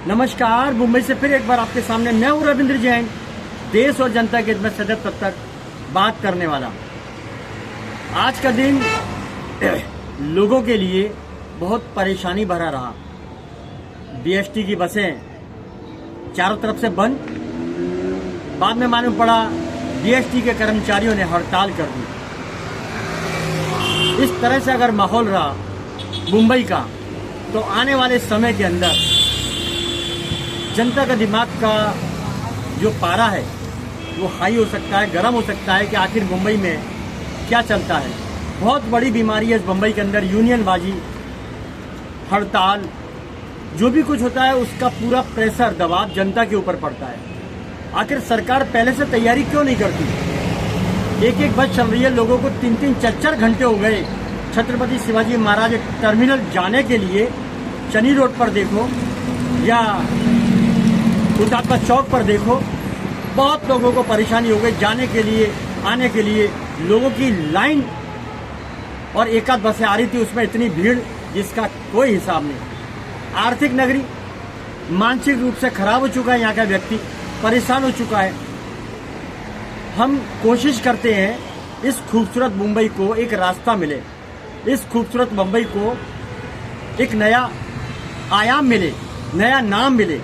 नमस्कार। मुंबई से फिर एक बार आपके सामने मैं हूं रविंद्र जैन, देश और जनता के हित में सदैव तब तक बात करने वाला। आज का दिन लोगों के लिए बहुत परेशानी भरा रहा। बीएसटी की बसें चारों तरफ से बंद, बाद में मालूम पड़ा बीएसटी के कर्मचारियों ने हड़ताल कर दी। इस तरह से अगर माहौल रहा मुंबई का, तो आने वाले समय के अंदर जनता का दिमाग का जो पारा है वो हाई हो सकता है, गर्म हो सकता है कि आखिर मुंबई में क्या चलता है। बहुत बड़ी बीमारी है इस मुंबई के अंदर, यूनियनबाजी, हड़ताल, जो भी कुछ होता है उसका पूरा प्रेशर, दबाव जनता के ऊपर पड़ता है। आखिर सरकार पहले से तैयारी क्यों नहीं करती? एक एक बस चल रही है, लोगों को 3-3, 4-4 घंटे हो गए छत्रपति शिवाजी महाराज टर्मिनल जाने के लिए। चनी रोड पर देखो या हुतात्मा चौक पर देखो, बहुत लोगों को परेशानी हो गई जाने के लिए, आने के लिए। लोगों की लाइन और एक आध बसें आ रही थी, उसमें इतनी भीड़ जिसका कोई हिसाब नहीं। आर्थिक नगरी, मानसिक रूप से खराब हो चुका है, यहाँ का व्यक्ति परेशान हो चुका है। हम कोशिश करते हैं इस खूबसूरत मुंबई को एक रास्ता मिले, इस खूबसूरत मुंबई को एक नया आयाम मिले, नया नाम मिले।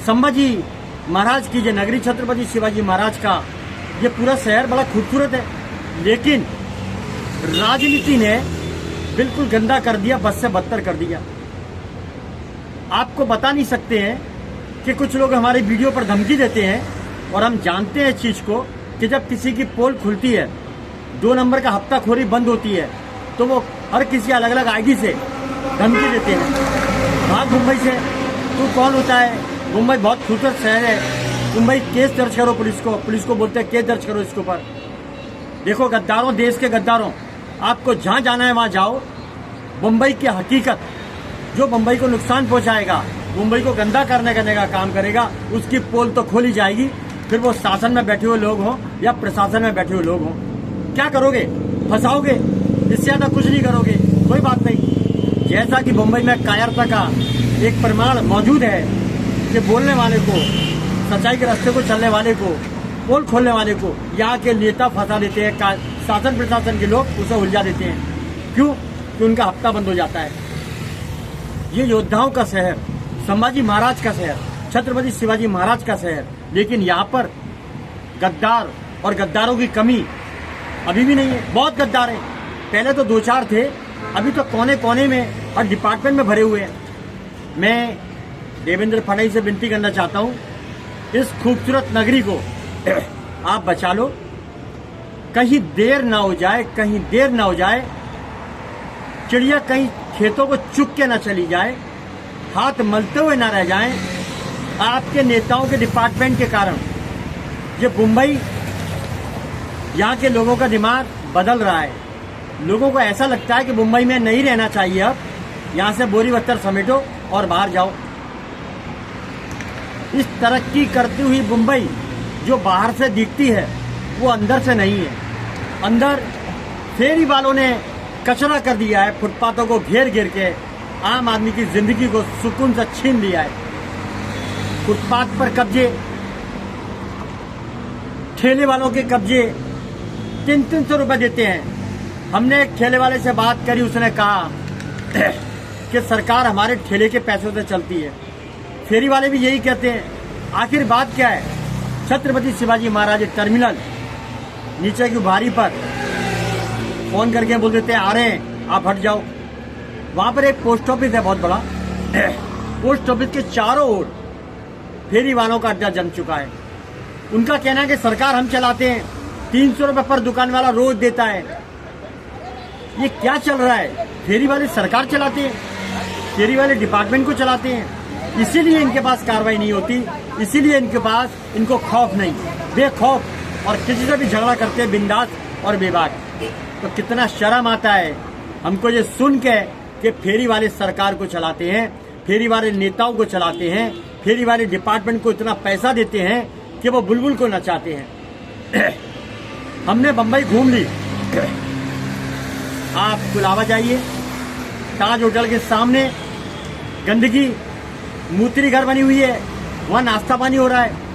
संभाजी महाराज की जो नगरी, छत्रपति शिवाजी महाराज का ये पूरा शहर बड़ा खूबसूरत है, लेकिन राजनीति ने बिल्कुल गंदा कर दिया, बद से बदतर कर दिया। आपको बता नहीं सकते हैं कि कुछ लोग हमारे वीडियो पर धमकी देते हैं, और हम जानते हैं इस चीज को कि जब किसी की पोल खुलती है, 2 नंबर का हफ्ताखोरी बंद होती है, तो वो हर किसी अलग अलग आईडी से धमकी देते हैं, भाग मुंबई से। तू कौन होता है? मुंबई बहुत खूबसूरत शहर है, मुंबई केस दर्ज करो पुलिस को बोलते हैं केस दर्ज करो इसके ऊपर। देखो गद्दारों, देश के गद्दारों, आपको जहां जाना है वहां जाओ। मुंबई की हकीकत, जो मुंबई को नुकसान पहुंचाएगा, मुंबई को गंदा करने का काम करेगा, उसकी पोल तो खोली जाएगी। फिर वो शासन में बैठे हुए लोग हों या प्रशासन में बैठे हुए लोग हों, क्या करोगे? फंसाओगे, इससे ज्यादा कुछ नहीं करोगे। कोई बात नहीं। जैसा कि मुंबई में कायरता का एक प्रमाण मौजूद है कि बोलने वाले को, सच्चाई के रास्ते को चलने वाले को, पोल खोलने वाले को यहाँ के नेता फंसा देते हैं, शासन प्रशासन के लोग उसे उलझा देते हैं। क्यों? कि उनका हफ्ता बंद हो जाता है। ये योद्धाओं का शहर, संभाजी महाराज का शहर, छत्रपति शिवाजी महाराज का शहर, लेकिन यहाँ पर गद्दार और गद्दारों की कमी अभी भी नहीं है। बहुत गद्दार हैं, पहले तो 2-4 थे, अभी तो कोने कोने में और डिपार्टमेंट में भरे हुए हैं। मैं देवेंद्र फडणवीस से विनती करना चाहता हूं, इस खूबसूरत नगरी को आप बचा लो, कहीं देर ना हो जाए, कहीं देर ना हो जाए, चिड़िया कहीं खेतों को चुग के ना चली जाए, हाथ मलते हुए ना रह जाएं। आपके नेताओं के डिपार्टमेंट के कारण ये मुंबई, यहाँ के लोगों का दिमाग बदल रहा है। लोगों को ऐसा लगता है कि मुंबई में नहीं रहना चाहिए, अब यहाँ से बोरी बस्तर समेटो और बाहर जाओ। इस तरक्की करती हुई मुंबई जो बाहर से दिखती है वो अंदर से नहीं है। अंदर फेरी वालों ने कचरा कर दिया है, फुटपाथों को घेर घेर के आम आदमी की जिंदगी को सुकून से छीन लिया है। फुटपाथ पर कब्जे, ठेले वालों के कब्जे 300-300 रुपए देते हैं। हमने एक ठेले वाले से बात करी, उसने कहा कि सरकार हमारे ठेले के पैसों से चलती है। फेरी वाले भी यही कहते हैं। आखिर बात क्या है? छत्रपति शिवाजी महाराज टर्मिनल नीचे की भारी पर फोन करके बोल देते हैं आ रहे हैं, आप हट जाओ। वहां पर एक पोस्ट ऑफिस है बहुत बड़ा, पोस्ट ऑफिस के चारों ओर फेरी वालों का अड्डा जम चुका है। उनका कहना है कि सरकार हम चलाते हैं, 300 रुपए पर दुकान वाला रोज देता है। ये क्या चल रहा है? फेरी वाले सरकार चलाते हैं, फेरी वाले डिपार्टमेंट को चलाते हैं, इसीलिए इनके पास कार्रवाई नहीं होती, इसीलिए इनको खौफ नहीं, बेखौफ और किसी से भी झगड़ा करते हैं बिंदास और बेबाक। तो कितना शर्म आता है हमको ये सुन के कि फेरी वाले सरकार को चलाते हैं, फेरी वाले नेताओं को चलाते हैं, फेरी वाले डिपार्टमेंट को इतना पैसा देते हैं कि वो बुलबुल को नचाते हैं। हमने बम्बई घूम ली, आप कुलावा जाइए, ताज होटल के सामने गंदगी, मूत्री घर बनी हुई है, वहाँ नाश्ता पानी हो रहा है।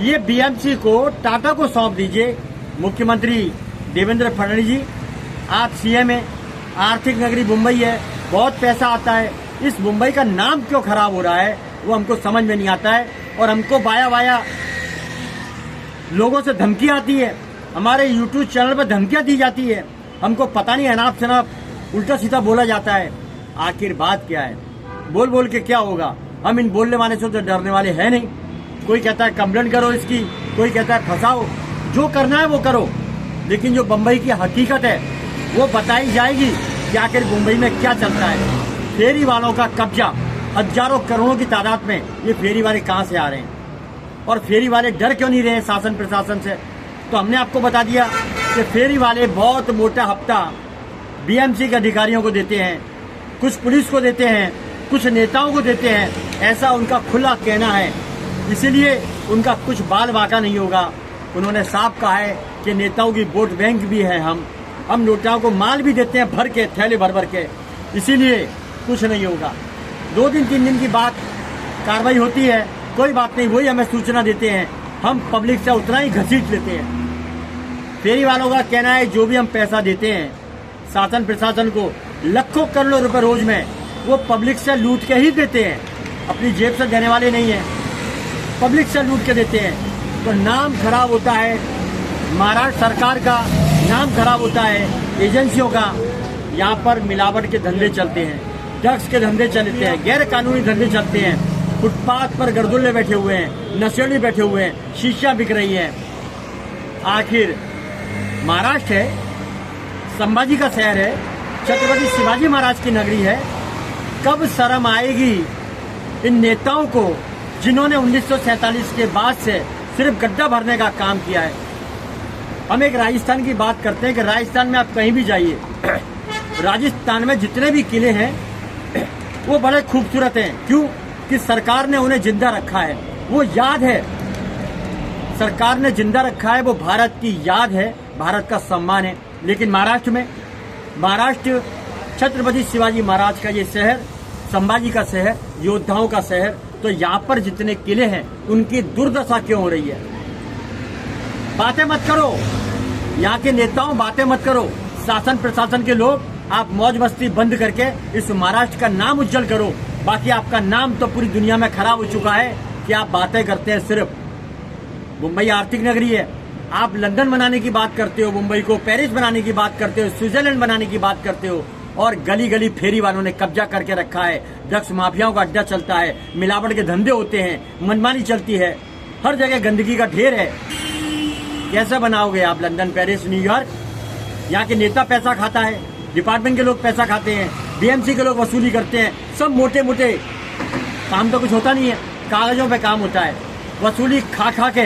ये बीएमसी को टाटा को सौंप दीजिए। मुख्यमंत्री देवेंद्र फडणवीस जी, आप सीएम हैं, आर्थिक नगरी मुंबई है, बहुत पैसा आता है, इस मुंबई का नाम क्यों खराब हो रहा है वो हमको समझ में नहीं आता है। और हमको बाया बाया लोगों से धमकी आती है, हमारे यूट्यूब चैनल पर धमकियां दी जाती है, हमको पता नहीं अनाप शनाप उल्टा सीधा बोला जाता है। आखिर बात क्या है? बोल बोल के क्या होगा? हम इन बोलने वाले से तो डरने वाले हैं नहीं। कोई कहता है कंप्लेंट करो इसकी, कोई कहता है फंसाओ, जो करना है वो करो, लेकिन जो बम्बई की हकीकत है वो बताई जाएगी कि आखिर मुंबई में क्या चलता है। फेरी वालों का कब्जा, हजारों करोड़ों की तादाद में ये फेरी वाले कहाँ से आ रहे हैं और फेरी वाले डर क्यों नहीं रहे शासन प्रशासन से? तो हमने आपको बता दिया कि फेरी वाले बहुत मोटा हफ्ता बीएमसी के अधिकारियों को देते हैं, कुछ पुलिस को देते हैं, कुछ नेताओं को देते हैं, ऐसा उनका खुला कहना है। इसीलिए उनका कुछ बाल बाका नहीं होगा। उन्होंने साफ कहा है कि नेताओं की वोट बैंक भी है, हम नेताओं को माल भी देते हैं भर के, थैले भर भर के, इसीलिए कुछ नहीं होगा। 2 दिन 3 दिन की बात कार्रवाई होती है, कोई बात नहीं, वही हमें सूचना देते हैं, हम पब्लिक से उतना ही घसीट लेते हैं। फेरी वालों का कहना है जो भी हम पैसा देते हैं शासन प्रशासन को, लाखों करोड़ों रुपए रोज में, वो पब्लिक से लूट के ही देते हैं, अपनी जेब से देने वाले नहीं है, पब्लिक से लूट के देते हैं। तो नाम खराब होता है महाराष्ट्र सरकार का, नाम खराब होता है एजेंसियों का। यहाँ पर मिलावट के धंधे चलते हैं, ड्रग्स के धंधे चलते हैं, गैर कानूनी धंधे चलते हैं, फुटपाथ पर गर्दुल्ले बैठे हुए हैं, नशेड़ी बैठे हुए हैं, शीशा बिक रही है। आखिर महाराष्ट्र है, संभाजी का शहर है, छत्रपति शिवाजी महाराज की नगरी है। कब शर्म आएगी इन नेताओं को जिन्होंने 1947 के बाद से सिर्फ गड्ढा भरने का काम किया है। हम एक राजस्थान की बात करते हैं कि राजस्थान में आप कहीं भी जाइए, राजस्थान में जितने भी किले हैं वो बड़े खूबसूरत हैं। क्यों? कि सरकार ने उन्हें जिंदा रखा है, वो याद है, सरकार ने जिंदा रखा है, वो भारत की याद है, भारत का सम्मान है। लेकिन महाराष्ट्र छत्रपति शिवाजी महाराज का ये शहर, संभाजी का शहर, योद्धाओं का शहर, तो यहाँ पर जितने किले हैं उनकी दुर्दशा क्यों हो रही है? बातें मत करो, यहाँ के नेताओं बातें मत करो, शासन प्रशासन के लोग आप मौज मस्ती बंद करके इस महाराष्ट्र का नाम उज्जवल करो। बाकी आपका नाम तो पूरी दुनिया में खराब हो चुका है कि आप बातें करते हैं सिर्फ। मुंबई आर्थिक नगरी है, आप लंदन बनाने की बात करते हो, मुंबई को पेरिस बनाने की बात करते हो, स्विट्जरलैंड बनाने की बात करते हो, और गली गली फेरी वालों ने कब्जा करके रखा है। ड्रग्स माफियाओं का अड्डा चलता है, मिलावट के धंधे होते हैं, मनमानी चलती है, हर जगह गंदगी का ढेर है। कैसे बनाओगे आप लंदन, पेरिस, न्यूयॉर्क? यहाँ के नेता पैसा खाता है, डिपार्टमेंट के लोग पैसा खाते हैं, बीएमसी के लोग वसूली करते हैं, सब मोटे मोटे काम तो कुछ होता नहीं है, कागजों पे काम होता है। वसूली खा खा के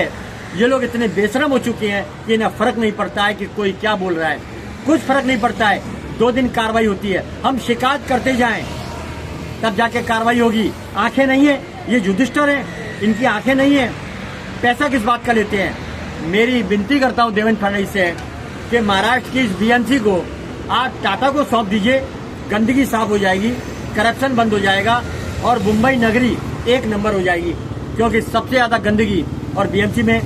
ये लोग इतने बेशरम हो चुके हैं कि इन्हें फर्क नहीं पड़ता है कि कोई क्या बोल रहा है, कुछ फर्क नहीं पड़ता है। 2 दिन कार्रवाई होती है, हम शिकायत करते जाएं तब जाके कार्रवाई होगी। आंखें नहीं है, ये जुडिशटर हैं, इनकी आंखें नहीं है, पैसा किस बात का लेते हैं? मेरी विनती करता हूं देवेंद्र फडणवीस से कि महाराष्ट्र की इस बीएमसी को आप टाटा को सौंप दीजिए, गंदगी साफ हो जाएगी, करप्शन बंद हो जाएगा और मुंबई नगरी 1 नंबर हो जाएगी। क्योंकि सबसे ज्यादा गंदगी और बीएमसी में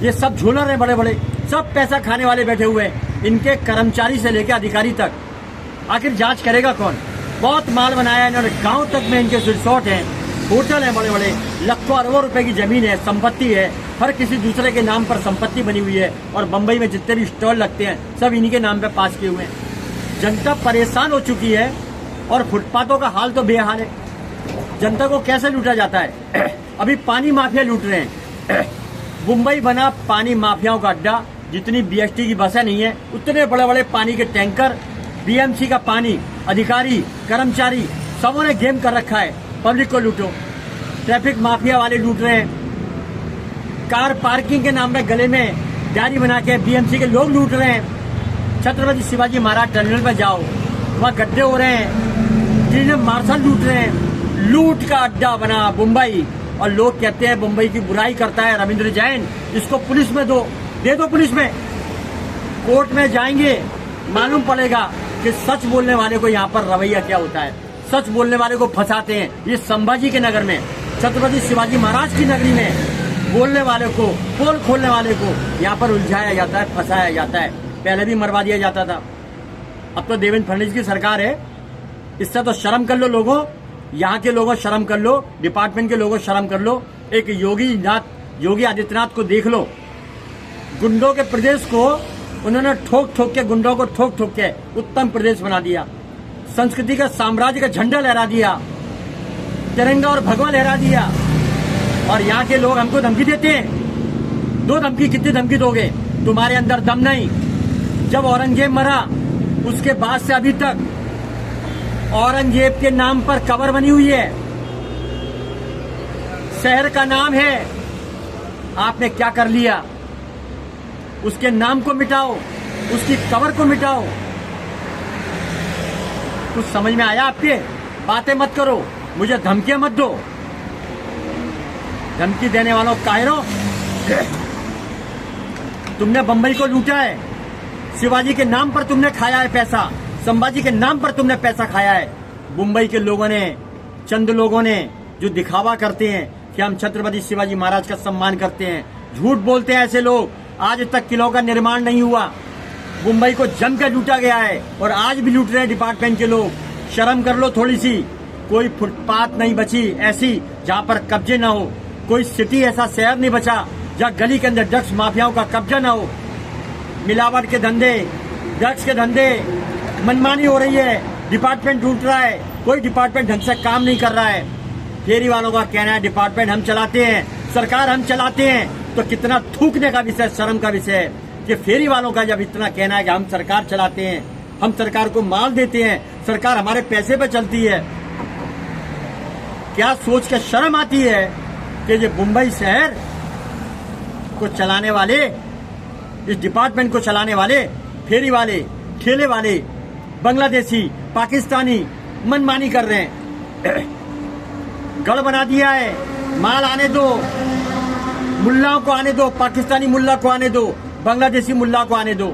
ये सब झोलर हैं, बड़े बड़े सब पैसा खाने वाले बैठे हुए हैं, इनके कर्मचारी से लेकर अधिकारी तक। आखिर जांच करेगा कौन? बहुत माल बनाया है इन्होंने, गांव तक में इनके रिसोर्ट हैं, होटल हैं, बड़े बड़े लाखों अरबों रुपए की जमीन है, संपत्ति है, हर किसी दूसरे के नाम पर संपत्ति बनी हुई है। और बंबई में जितने भी स्टॉल लगते हैं सब इन्हीं के नाम पे पास किए हुए हैं। जनता परेशान हो चुकी है और फुटपाथों का हाल तो बेहाल है। जनता को कैसे लूटा जाता है? अभी पानी माफिया लूट रहे हैं। मुंबई बना पानी माफियाओं का अड्डा। जितनी बीएसटी की बसें नहीं है उतने बड़े बड़े पानी के टैंकर, बीएमसी का पानी, अधिकारी, कर्मचारी सबों ने गेम कर रखा है। पब्लिक को लूटो। ट्रैफिक माफिया वाले लूट रहे हैं, कार पार्किंग के नाम पे गले में डायरी बना के बीएमसी के लोग लूट रहे हैं। छत्रपति शिवाजी महाराज टर्मिनल पर जाओ, वहाँ गड्ढे हो रहे हैं, ट्रेन मार्शल लूट रहे हैं। लूट का अड्डा बना मुंबई, और लोग कहते हैं मुंबई की बुराई करता है रविंद्र जैन, इसको पुलिस में दे दो पुलिस में। कोर्ट में जाएंगे, मालूम पड़ेगा कि सच बोलने वाले को यहाँ पर रवैया क्या होता है। सच बोलने वाले को फंसाते हैं। ये संभाजी के नगर में, छत्रपति शिवाजी महाराज की नगरी में बोलने वाले को, पोल खोलने वाले को यहाँ पर उलझाया जाता है, फंसाया जाता है। पहले भी मरवा दिया जाता था। अब तो देवेंद्र फडणवीस की सरकार है, इससे तो शर्म कर लो लोगों, यहाँ के लोगों शर्म कर लो, डिपार्टमेंट के लोगों शर्म कर लो। एक योगी आदित्यनाथ को देख लो, गुंडों के प्रदेश को उन्होंने ठोक ठोक के, गुंडों को ठोक ठोक के उत्तम प्रदेश बना दिया। संस्कृति का, साम्राज्य का झंडा लहरा दिया, तिरंगा और भगवा लहरा दिया। और यहाँ के लोग हमको धमकी देते हैं। 2 धमकी, कितनी धमकी दोगे? तुम्हारे अंदर दम नहीं। जब औरंगजेब मरा उसके बाद से अभी तक औरंगजेब के नाम पर कब्र बनी हुई है, शहर का नाम है। आपने क्या कर लिया? उसके नाम को मिटाओ, उसकी कब्र को मिटाओ। कुछ समझ में आया आपके? बातें मत करो, मुझे धमकियां मत दो। धमकी देने वालों कायरो, तुमने बंबई को लूटा है, शिवाजी के नाम पर तुमने खाया है पैसा, संभाजी के नाम पर तुमने पैसा खाया है। मुंबई के लोगों ने, चंद लोगों ने जो दिखावा करते हैं कि हम छत्रपति शिवाजी महाराज का सम्मान करते हैं, झूठ बोलते हैं ऐसे लोग। आज तक किलों का निर्माण नहीं हुआ, मुंबई को जमकर लूटा गया है और आज भी लूट रहे हैं डिपार्टमेंट के लोग। शर्म कर लो थोड़ी सी। कोई फुटपाथ नहीं बची ऐसी जहां पर कब्जे ना हो, कोई सिटी ऐसा शहर नहीं बचा जहां गली के अंदर ड्रग्स माफियाओं का कब्जा ना हो। मिलावट के धंधे, ड्रग्स के धंधे, मनमानी हो रही है, डिपार्टमेंट लूट रहा है, कोई डिपार्टमेंट ढंग से काम नहीं कर रहा है। फेरी वालों का कहना है डिपार्टमेंट हम चलाते हैं, सरकार हम चलाते हैं, तो कितना थूकने का विषय, शर्म का विषय है कि फेरी वालों का जब इतना कहना है कि हम सरकार चलाते हैं, हम सरकार को माल देते हैं, सरकार हमारे पैसे पे चलती है। क्या सोच के शर्म आती है कि ये मुंबई शहर को चलाने वाले, इस डिपार्टमेंट को चलाने वाले फेरी वाले, ठेले वाले, बांग्लादेशी, पाकिस्तानी मनमानी कर रहे हैं। गढ़ बना दिया है, माल आने दो, मुल्लाओं को आने दो, पाकिस्तानी मुल्ला को आने दो, बांग्लादेशी मुल्ला को आने दो।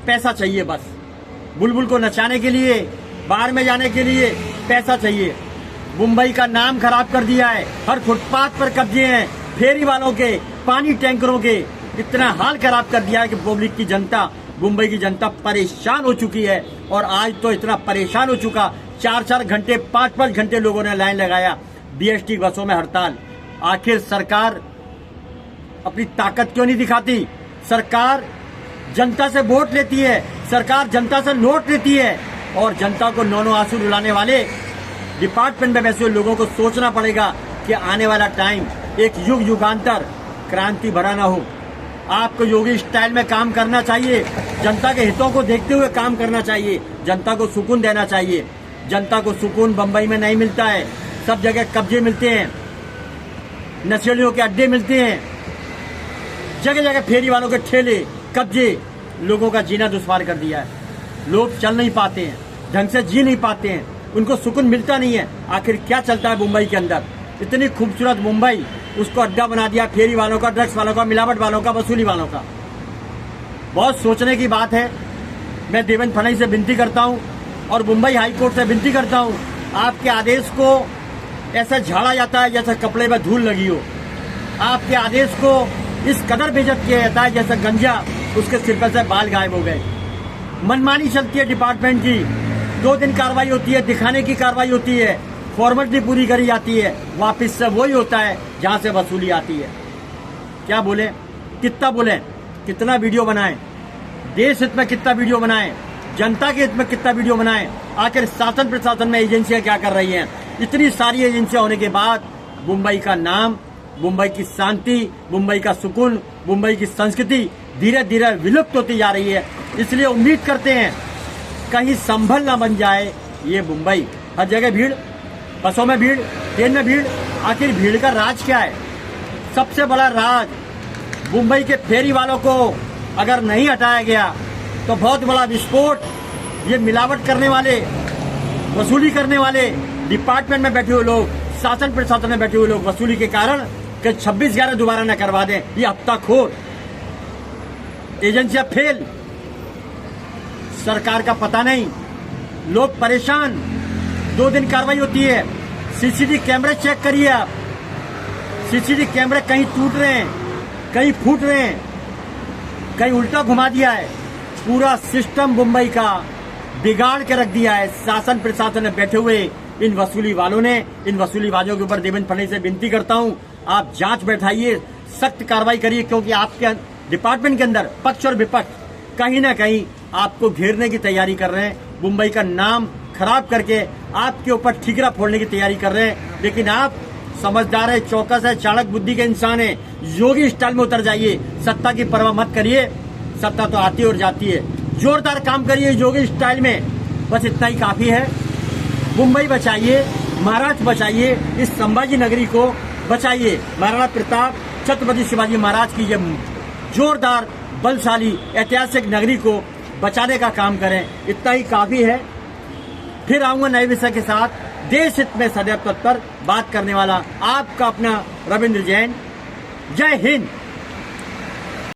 पैसा चाहिए बस, बुलबुल को नचाने के लिए, बाहर में जाने के लिए पैसा चाहिए। मुंबई का नाम खराब कर दिया है, हर फुटपाथ पर कब्जे हैं, फेरी वालों के, पानी टैंकरों के, इतना हाल खराब कर दिया है कि पब्लिक की जनता, मुंबई की जनता परेशान हो चुकी है। और आज तो इतना परेशान हो चुका, 4-4 घंटे, 5-5 घंटे लोगों ने लाइन लगाया, बीएसटी बसों में हड़ताल। आखिर सरकार अपनी ताकत क्यों नहीं दिखाती? सरकार जनता से वोट लेती है, सरकार जनता से नोट लेती है, और जनता को नौनो आंसू रुलाने वाले डिपार्टमेंट में वैसे लोगों को सोचना पड़ेगा कि आने वाला टाइम एक युग युगांतर क्रांति भरा ना हो। आपको योगी स्टाइल में काम करना चाहिए, जनता के हितों को देखते हुए काम करना चाहिए, जनता को सुकून देना चाहिए। जनता को सुकून बंबई में नहीं मिलता है, सब जगह कब्जे मिलते हैं, नशेड़ियों के अड्डे मिलते हैं, जगह जगह फेरी वालों के ठेले, कब्जे, लोगों का जीना दुश्वार कर दिया है। लोग चल नहीं पाते हैं, ढंग से जी नहीं पाते हैं, उनको सुकून मिलता नहीं है। आखिर क्या चलता है मुंबई के अंदर? इतनी खूबसूरत मुंबई, उसको अड्डा बना दिया फेरी वालों का, ड्रग्स वालों का, मिलावट वालों का, वसूली वालों का। बहुत सोचने की बात है। मैं देवेंद्र फडणवीस से विनती करता हूँ और मुंबई हाई कोर्ट से विनती करता हूँ, आपके आदेश को ऐसा झाड़ा जाता है जैसे कपड़े में धूल लगी हो। आपके आदेश को इस कदर बेइज्जत किया जाता है जैसे गंजा उसके सिर पर से बाल गायब हो गए। मनमानी चलती है डिपार्टमेंट की, 2 दिन कार्रवाई होती है, दिखाने की कार्रवाई होती है, फॉर्मेलिटी पूरी करी जाती है, वापस से वही होता है जहां से वसूली आती है। क्या बोले, कितना बोले, कितना वीडियो बनाएं, देश हित में कितना वीडियो बनाएं, जनता के हित में कितना वीडियो बनाएं। आखिर शासन प्रशासन में एजेंसियां क्या कर रही हैं? इतनी सारी एजेंसियां होने के बाद मुंबई का नाम, मुंबई की शांति, मुंबई का सुकून, मुंबई की संस्कृति धीरे धीरे विलुप्त होती जा रही है। इसलिए उम्मीद करते हैं कहीं संभल ना बन जाए ये मुंबई। हर जगह भीड़, बसों में भीड़, ट्रेन में भीड़। आखिर भीड़ का राज क्या है? सबसे बड़ा राज मुंबई के फेरी वालों को अगर नहीं हटाया गया तो बहुत बड़ा विस्फोट ये मिलावट करने वाले, वसूली करने वाले, डिपार्टमेंट में बैठे हुए लोग, शासन प्रशासन में बैठे हुए लोग वसूली के कारण कि 26/11 दोबारा न करवा दें। ये हफ्ताखोर एजेंसियां फेल, सरकार का पता नहीं, लोग परेशान। 2 दिन कार्रवाई होती है। सीसीटीवी कैमरे चेक करिए आप, सीसीटीवी कैमरे कहीं टूट रहे हैं, कहीं फूट रहे हैं, कहीं उल्टा घुमा दिया है। पूरा सिस्टम मुंबई का बिगाड़ के रख दिया है शासन प्रशासन में बैठे हुए इन वसूली वालों ने। इन वसूलीबाजों के ऊपर देवेंद्र फडणवीस से विनती करता हूं, आप जांच बैठाइए, सख्त कार्रवाई करिए, क्योंकि आपके डिपार्टमेंट के अंदर पक्ष और विपक्ष कहीं ना कहीं आपको घेरने की तैयारी कर रहे हैं, मुंबई का नाम खराब करके आपके ऊपर ठीकरा फोड़ने की तैयारी कर रहे हैं। लेकिन आप समझदार है, चौकस है, चाणक बुद्धि के इंसान है, योगी स्टाइल में उतर जाइए, सत्ता की परवाह मत करिए, सत्ता तो आती और जाती है। जोरदार काम करिए योगी स्टाइल में, बस इतना ही काफी है। मुंबई बचाइए, महाराष्ट्र बचाइए, इस संभाजी नगरी को बचाइए। महाराणा प्रताप छत्रपति शिवाजी महाराज की ये जोरदार बलशाली ऐतिहासिक नगरी को बचाने का काम करें, इतना ही काफी है। फिर आऊंगा नए विषय के साथ, देश हित में सदैव तत्पर बात करने वाला आपका अपना रविंद्र जैन। जय हिंद।